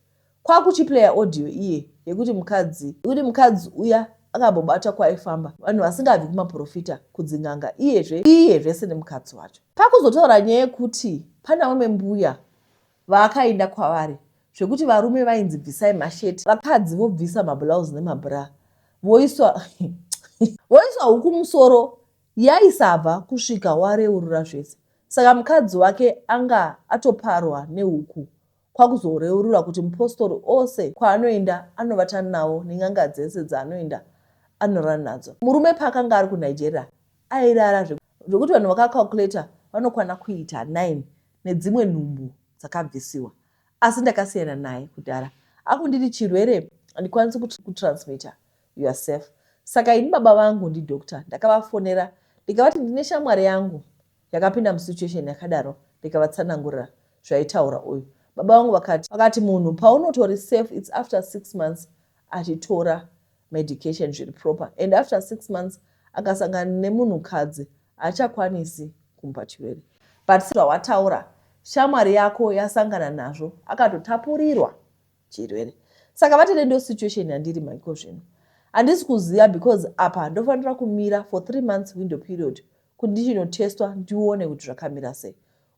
Kwakuchiplaya audio iye yekuti mukadzi uya akambobata kwaifamba vanhu vasingabvi kumaprofita kudzin'anga iyezve sene mukadzi wacho. Pakuzotaura nyaya yekuti pana vamwe mbuya vaakaenda kwavari zvekuti varume vainzi bvisai masheti, vakadzi vobvisa mablouse nemabra, voiswa huku musoro yaisabva kusvika wareurura zvese. Saka mukadzi wake anga atoparwa nehuku kwakuzoreurura kuti mupostori ose kwaanoenda anovata nawo nenyanga dzese dzaanoenda anorara nadzo. Murume paakanga ari kuNigeria airara zvekuti vanhu vakakalkuleta vanokwana kuita 9 nedzimwe nhumbu dzakabvisiwa. Asi ndakasiyana naye kudhara. Akunditi chirwere handikwanisi kutransmita yourself. Saka ini baba vangu ndidhokta ndakavafonera ndikavati ndine shamwari yangu yakapinda musituation yakadaro, ndikavatsanangurira zvaitaura uyu. Baba vangu vakati munhu paunotori safe it's after 6 months achitora medication zviri proper, and after 6 months akasangana nemunhukadzi achakwanisi kumupa chirwere. But zvawataura shamwari yako yasangana nazvo akatotapurirwa chirwere. Saka vatine ndo situation yandiri maiko zvino. Handisi kuziva because apa ndofanira kumira for 3 months window period kuti ndichinotestwa ndione kuti zvakamira sei.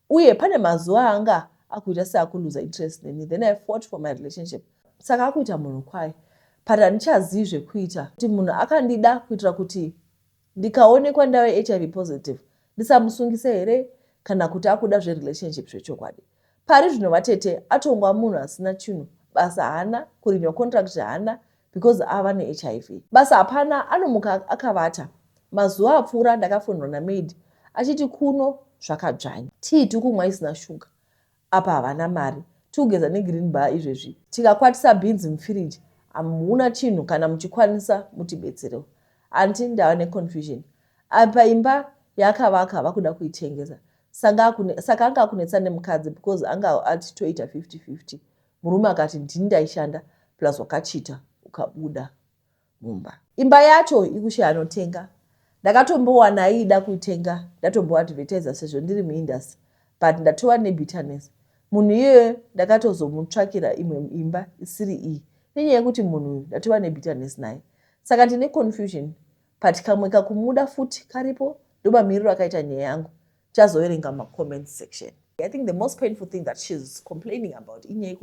Uye pane mazuva anga akuita seakuluza interest neni, then I fought for my relationship. Saka akuita munhu kwaye. But handichazivi zvekuita kuti munhu akandida kuitira kuti ndikaonekwa ndave HIV positive ndisamusungise here kana kuti akuda zverelationship zvechokwadi. Pari zvino vatete atongwa munhu asina chinhu, basa haana, kurinywa contract haana because ava neHIV. Basa hapana, anomuka akavata. Mazuva apfuura ndakafonerwa namaid achiti kuno zvakadzvanya, tii tikumwa isina shuga, apa havana mari, tikugeza negreen bar izvezvi, tikakwatisa beans mufiriji hamuna chinhu, kana muchikwanisa mutibetserewo. Anti ndava neconfusion. Apa imba yakavaka vakuda kuitengesa. Saka anga akunetsa nemukadzi because anga ati toita 50-50. Murume akati ndini ndaishanda plus wakachita ukabuda mumba. Imba yacho ikushe anotenga. Ndakatombowana aida kuitenga, ndatomboadvertisa sezvo ndiri muindustry, but ndatova nebitterness. Munhu iye ndakatozomutsvakira imwe imba isiri iyi nenyaya yekuti munhu ndatova nebitterness naye. Saka ndine confusion, but kamwe kakumuda futi karipo ndomamiriro akaita nyaya yangu. Chazoverenga comment section. I think the most painful thing that she's complaining about inyaya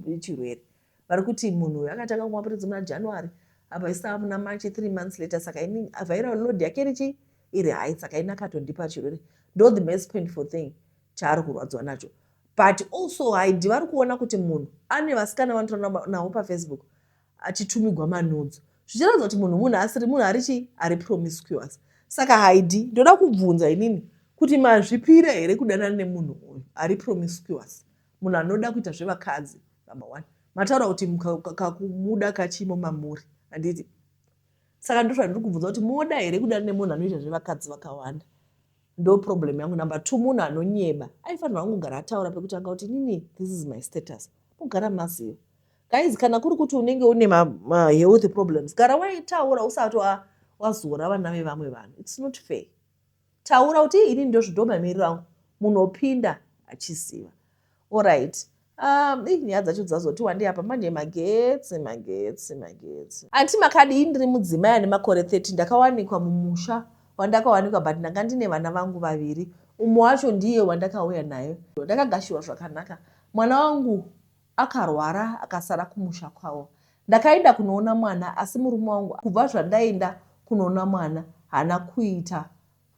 yechirwere. Vari kuti munhu akatanga kumwa piritsi muna January apa isa muna March 3 months later, saka ini avhaira load yake richi iri high, saka ini akatondipa chirwere. Ndo the most painful thing chaari kurwadziwa nacho. But also haidi vari kuona kuti munhu ane vasikana vanotora navo paFacebook achitumigwa manudzo. Zvichiratidza kuti munhu asiri munhu ari promiscuous. Saka haidi ndoda kubvunza inini kuti mazvipira here kudanana nemunhu uyu ari promiscuous, munhu anoda kuita zvevakadzi. Number 1, mataura kuti kakumuda kachimo mamuri, handiti. Saka ndozva ndiri kubvunza kuti moda here kudana nemunhu anoita zvevakadzi vakawanda. Ndo problem yangu. Number 2, munhu anonyeba aifanirwa kungogara ataura pekutanga kuti nini this is my status. Mugara mazivo. Guys, kana kuri kuti unenge une health problems, gara waitaura usati wazora vana vevamwe vanhu. It's not fair. Taura kuti ini ndo mamiriro angu, munhu opinda achiziva. Alright. Nyaya dzacho dzazoti wandei apa manje magetsi. Anti makadi ndiri mudzimai ane makore 30, ndakawanikwa mumusha wandakawanikwa, but ndanga ndine vana vangu vaviri. Umwe wacho ndiye wandakauya naye. Ndakagashiwa zvakanaka. Mwana wangu akarwara akasara kumusha kwavo. Ndakaenda kunoona mwana, asi murume wangu kubva zvandaenda kunoona mwana hana kuita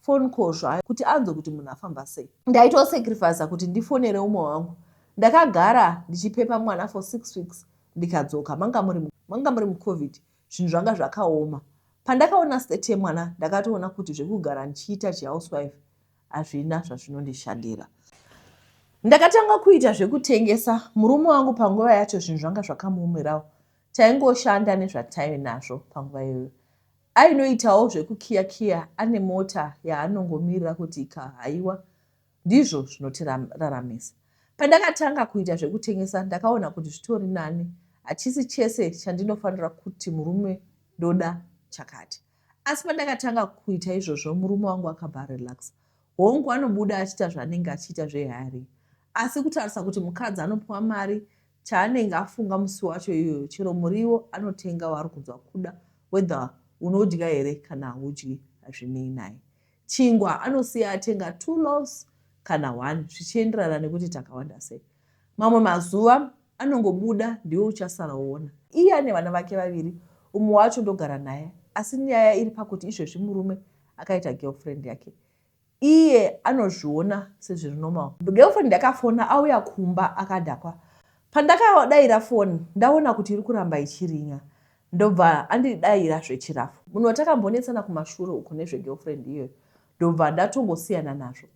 phone call zvayo kuti anzwe kuti munhu afamba sei. Ndaitosacrifice kuti ndifonere umwe wangu. Ndakagara ndichipepa mwana for 6 weeks ndikadzoka. Manga muri muCovid, zvinhu zvanga zvakaoma. Pandakaona state yemwana ndakatoona kuti zvekugara ndichiita chihousewife hazvina zvazvinondishandira. Ndakatanga kuita zvekutengesa. Murume wangu panguva yacho zvinhu zvanga zvakamuomerawo. Taingoshanda nezvatainazvo panguva iyoyo. Ainoitawo zvekukiya ane mota yaanongomirira kuti ikahaiwa ndizvo zvinotiraramisa. Pandakatanga kuita zvekutengesa ndakaona kuti zvitori nani, hachisi chese chandinofanira kuti murume ndoda chakati. Asi pandakatanga kuita izvozvo murume wangu akabva relax. Hongu anobuda achiita zvaanenge achiita zvehari. Asi kutarisa kuti mukadzi anopiwa mari, chaanenge afunga musi wacho iyoyo, chero muriwo anotenga waari kunzwa kuda, whether unodya here kana haudyi hazvinei naye. Chingwa anosiya atenga 2 loaves kana 1 zvichienderana nekuti takawanda sei. Mamwe mazuva anongobuda ndiwe uchasaraona. Iye ane vana vake vaviri, umwe wacho ndogara naye. Asi nyaya iri pakuti izvezvi murume akaita girlfriend yake. Iye anozviona sezviri normal. Girlfriend akafona auya kumba akadhakwa. Pandakadayira foni ndaona kuti iri kuramba ichiringa. Ndobva andidayira zvechirafu. Munhu watakambonetsana kumashure uko nezvegirlfriend iyoyo. Ndobva ndatongosiyana nazvo.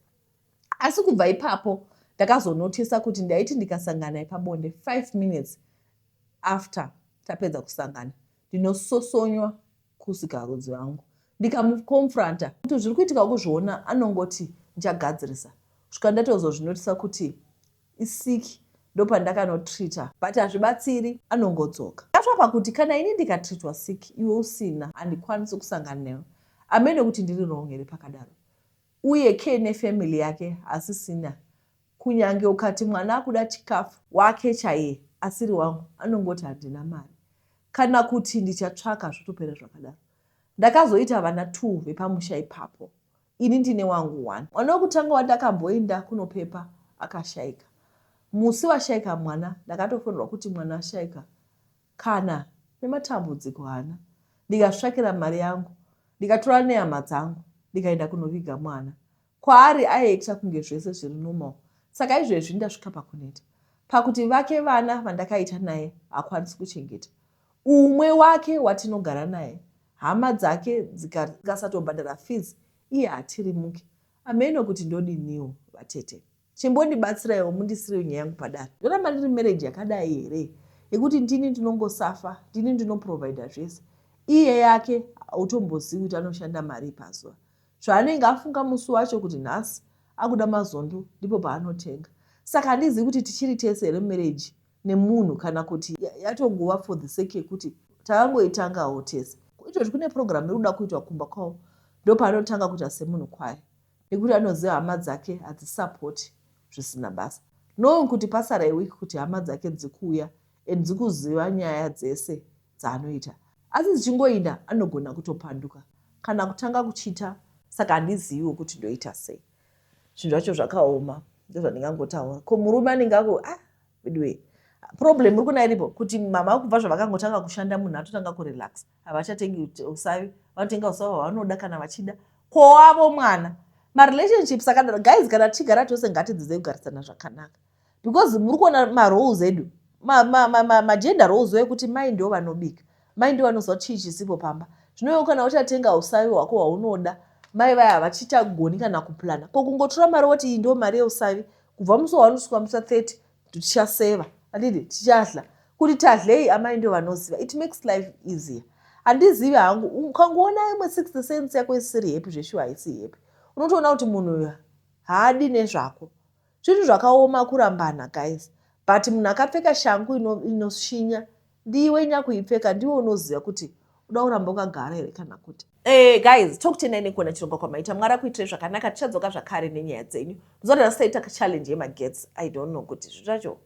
Asi kubva ipapo ndakazonotisa kuti ndaiti ndikasangana pabonde 5 minutes after tapedza kusangana ndinososonywa kusikarudzi wangu ndikamukonfranta kuti zviri kuitika kuzviona. Anongoti ndichagadzirisa kusvika ndatozozvinotisa kuti isiki ndopandakanotrita but hazvibatsiri. Anongodzoka atwapa kuti kana ini ndikatritwa siki iwe usina handikwanisi kusangana newe. Amene kuti ndiri wrong here pakadaro. Uye ke nefamily yake asisina. Kunyange ukati mwana akuda chikafu wake chaiye asiri wangu anongoti handina mari. Kana kuti ndichatsvaka zvotopera zvakadaro. Ndakazoita vana 2 vepamusha ipapo. Ini ndine wangu 1. Mwana wokutanga wandakamboenda kunopepa akashaika. Musi washaika mwana ndakatofonerwa kuti mwana ashaika kana nematambudziko hana. Ndikasvakira mari yangu ndikatora nehama dzangu ndikaenda kunoviga mwana. Kwaari aiekta kunge zvese zviri normal. Saka izvezvi ndasvika pakuneta pakuti vake vana vandakaita naye hakwanisi kuchengeta. Umwe wake watinogara naye hama dzake dzikasatobhadhara fees iye hatirimuke. Ameno kuti ndodiniwo vatete. Chimbondibatsiraiwo mundisire nyaya yangu padare. Ndoramba ndiri marriage yakadai here yekuti ndini ndinongosafa, ndini ndinoprovida zvese. Iye yake autombozii kuti anoshanda mari pazuva. Zvaanenge afunga musi wacho kuti nhasi akuda mazondo ndipo paanotenga. Saka handizivi kuti tichiri tese here marriage nemunhu kana kuti yatongova for the sake yekuti takangoitangawo tese. Izvozvi kune program iri kuda kuitwa kumba kwawo ndopaanotanga kuita semunhu kwaye nekuti anoziva hama dzake hadzisapoti zvisina basa. Knowing kuti pasara iwiki kuti hama dzake dzikuuya and dzikuziva nyaya dzese dzaanoita. Asi dzichingoinda anogona kutopanduka kana kutanga kuchita. Saka handiziviwo kuti ndoita sei. Zvinhu zvacho zvakaoma ndozvandingangotaura. Ko murume anenge anyway. Problem iri kuna iripo kuti mama kubva zvavakangotanga kushanda munhu atotanga kurelax. Havachatengi usavi, vanotenga usavi hwavanoda kana vachida. Kwowavo mwana. Marelationships akadaro guys, kana tichigara tose ngatidzidzei kugarisana zvakanaka. Because muri kuona maroles edu. Magender roles ekuti mai ndio vanobika. Mai ndio vanoziva chii chisipo pamba. Zvinoyo kana uchatenga usavi hwako hwaunoda, mai vaya havachichagoni kana kuplana. Ko kungotora mari woti iyi ndio mari yeusavi, kubva musi wanosvika musi 30 tichaseva. Handidi tichadla. Kuti tadlei amai ndio vanoziva. It makes life easier. Handizivi hangu ukangoona imwe 60 cents yako isiri happy zveshuwa haisi happy. Unotoona kuti munhu uyu haadi nezvako. Zvinhu zvakaoma kurambana guys. But munhu akapfeka shangu inoshinya ndiwe nyakuipfeka ndiwe unoziva kuti uda kuramba wakagara here kana kuti. Guys, talk to nene kuona chirongwa kwamaita. Mwara kuitire zvakanaka. Tichadzoka zvakare nenyaya dzenyu. Muzoramba taita challenge yemagets. I don't know kuti zvacho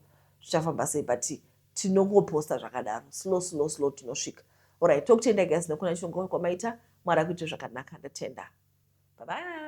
zvichafamba sei but tinongoposta zvakadaro. Slow tinosvika. Alright, talk to nene guys nekuona chirongwa kwamaita. Mwara kuitire zvakanaka. Ndatenda. Bye bye.